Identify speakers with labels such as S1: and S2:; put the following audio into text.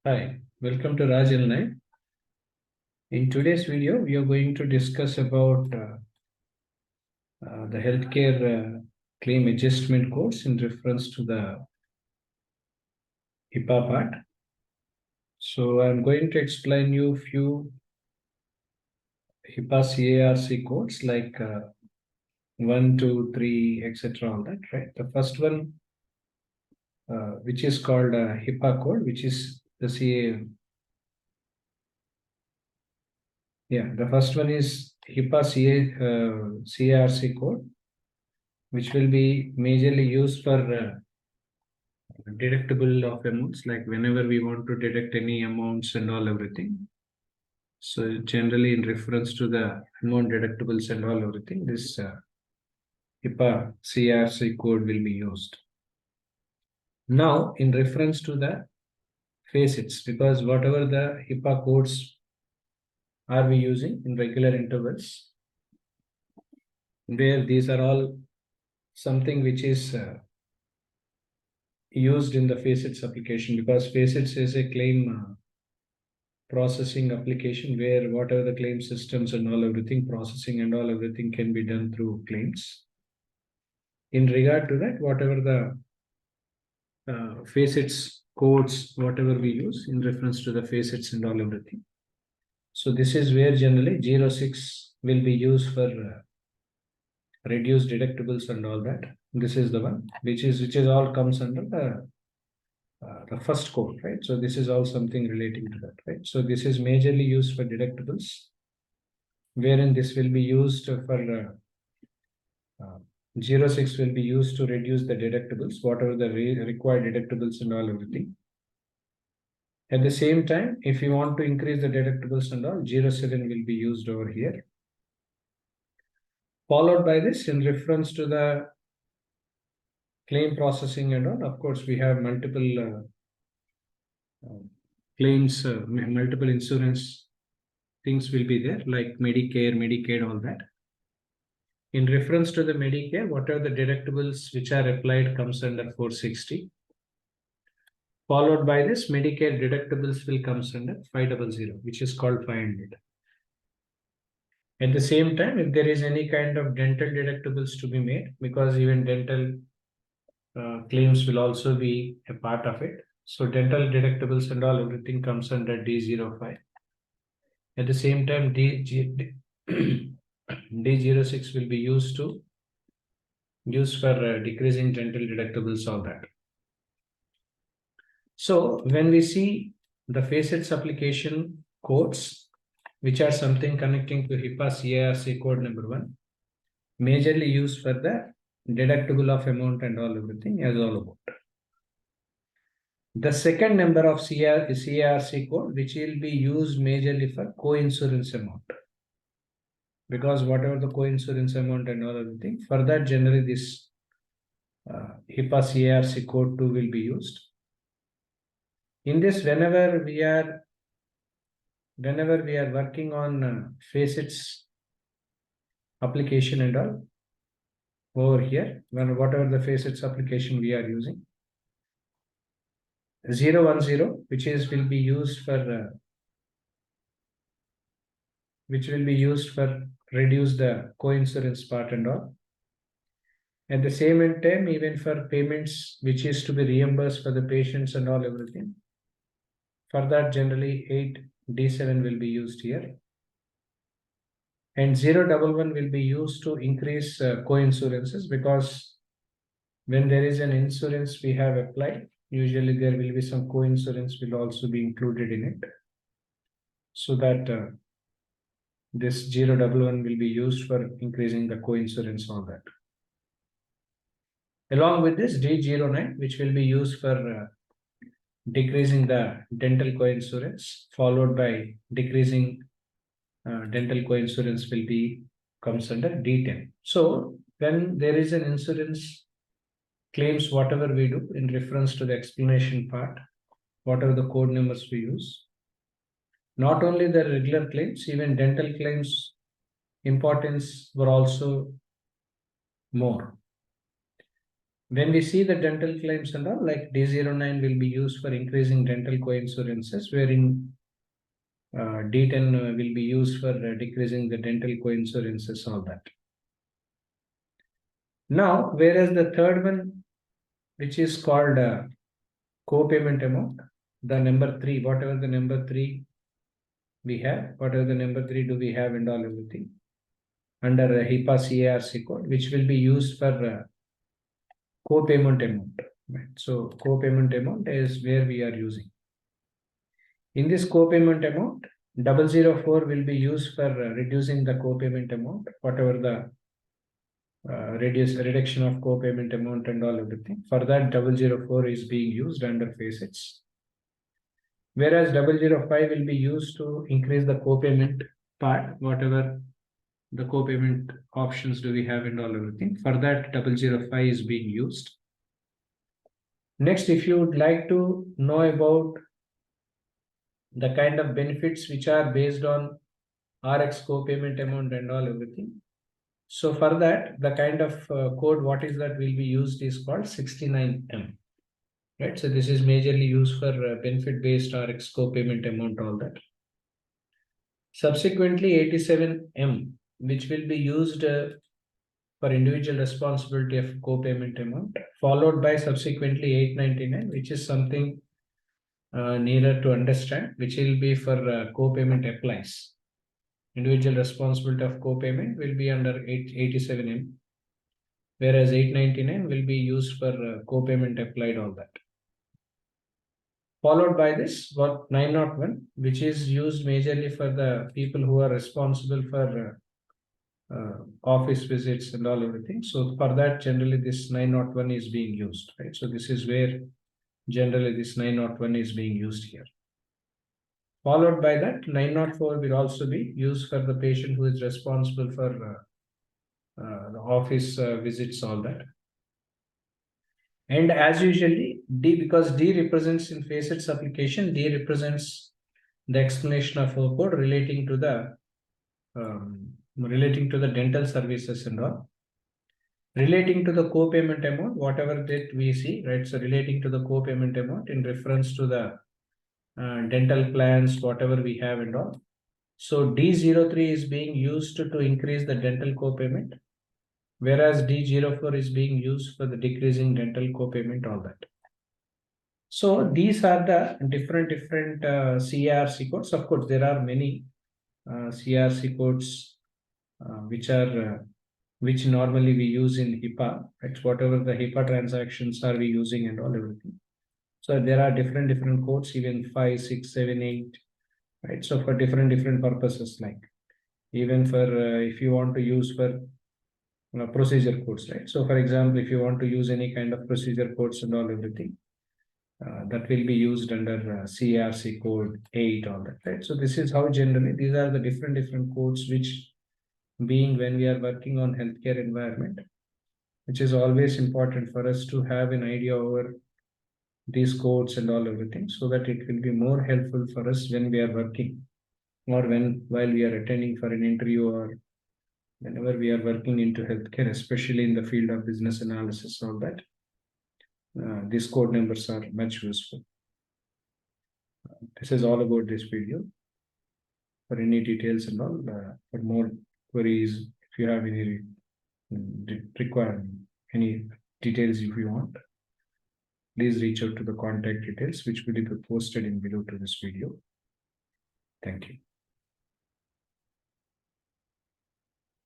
S1: Hi, welcome to Raj Online. In today's video, we are going to discuss about the healthcare claim adjustment codes in reference to the HIPAA part. So I'm going to explain you few HIPAA CARC codes like 1, 2, 3, etc. All that, right? The first one, which is called HIPAA code, which is the the first one is HIPAA CARC code, which will be majorly used for deductible of amounts, like whenever we want to deduct any amounts and all everything. So generally in reference to the amount deductibles and all everything, this HIPAA CRC code will be used. Now in reference to the facets, because whatever the HIPAA codes are we using in regular intervals, where these are all something which is used in the facets application, because facets is a claim processing application where whatever the claim systems and all everything processing and all everything can be done through claims. In regard to that, whatever the facets codes, whatever we use in reference to the facets and all everything. So this is where generally 06 will be used for reduced deductibles and all that. This is the one which is all comes under the first code, right? So this is all something relating to that, right? So this is majorly used for deductibles, wherein this will be used for 06 will be used to reduce the deductibles, whatever the required deductibles and all everything. At the same time, if you want to increase the deductibles and all, 07 will be used over here. Followed by this, in reference to the claim processing and all, of course, we have multiple claims, multiple insurance things will be there, like Medicare, Medicaid, all that. In reference to the Medicare, whatever the deductibles which are applied comes under 460. Followed by this, Medicare deductibles will comes under 500, which is called 500. At the same time, if there is any kind of dental deductibles to be made, because even dental claims will also be a part of it. So dental deductibles and all everything comes under D05. At the same time, D06 will be used for decreasing dental deductibles, all that. So when we see the facets application codes, which are something connecting to HIPAA CARC code number 1, majorly used for the deductible of amount and all everything as all about. The second number of CARC code, which will be used majorly for co-insurance amount. Because whatever the co-insurance amount and all everything, for that generally this HIPAA CARC code 2 will be used. In this, whenever we are working on facets application and all, over here, whatever the facets application we are using, 010, which will be used for reduce the co-insurance part and all. At the same time, even for payments which is to be reimbursed for the patients and all everything. For that, generally 8D7 will be used here. And 011 will be used to increase co-insurances, because when there is an insurance we have applied, usually there will be some co-insurance will also be included in it. So that this 011 will be used for increasing the co-insurance, all that. Along with this, D09, which will be used for decreasing the dental co-insurance, followed by decreasing dental co-insurance will be comes under D10. So when there is an insurance claims, whatever we do in reference to the explanation part, whatever the code numbers we use, not only the regular claims, even dental claims importance were also more. When we see the dental claims and all, like D09 will be used for increasing dental co-insurances, wherein D10 will be used for decreasing the dental co-insurances, all that. Now, whereas the third one, which is called co-payment amount, the number 3, whatever the number 3 we have, whatever the number 3 do we have and all everything, under HIPAA CARC code, which will be used for co-payment amount. Right? So co-payment amount is where we are using. In this co-payment amount, 004 will be used for reducing the co-payment amount, whatever the reduction of co-payment amount and all everything. For that, 004 is being used under facets. Whereas 005 will be used to increase the co-payment part, whatever the co-payment options do we have and all everything. For that, 005 is being used. Next, if you would like to know about the kind of benefits which are based on RX co-payment amount and all everything. So for that, the kind of code, what is that will be used is called 69M. Right, so this is majorly used for benefit-based RX co-payment amount, all that. Subsequently, 87M, which will be used for individual responsibility of co-payment amount, followed by subsequently 899, which is something nearer to understand, which will be for co-payment applies. Individual responsibility of co-payment will be under 87M, whereas 899 will be used for co-payment applied, all that. Followed by this, what 901, which is used majorly for the people who are responsible for office visits and all everything. So for that, generally this 901 is being used, right? So this is where generally this 901 is being used here. Followed by that, 904 will also be used for the patient who is responsible for the office visits, all that. And as usually, D, because D represents in facets application, D represents the explanation of a code relating to the dental services and all. Relating to the co-payment amount, whatever that we see, right? So relating to the co-payment amount in reference to the dental plans, whatever we have and all. So D03 is being used to increase the dental co-payment, whereas D04 is being used for the decreasing dental co-payment, all that. So these are the different CRC codes. Of course, there are many CRC codes which normally we use in HIPAA. Right? Whatever the HIPAA transactions are we using and all everything. So there are different codes, even 5, 6, 7, 8. Right? So for different purposes, like even for if you want to use for procedure codes, right? So for example, if you want to use any kind of procedure codes and all everything, that will be used under CRC code 8, all that, right? So this is how generally these are the different codes which being when we are working on healthcare environment, which is always important for us to have an idea over these codes and all everything, so that it will be more helpful for us when we are working or while we are attending for an interview or whenever we are working into healthcare, especially in the field of business analysis, all that. These code numbers are much useful. This is all about this video. For any details and all, for more queries, if you have any requirement, any details if you want, please reach out to the contact details which will be posted in below to this video. Thank you.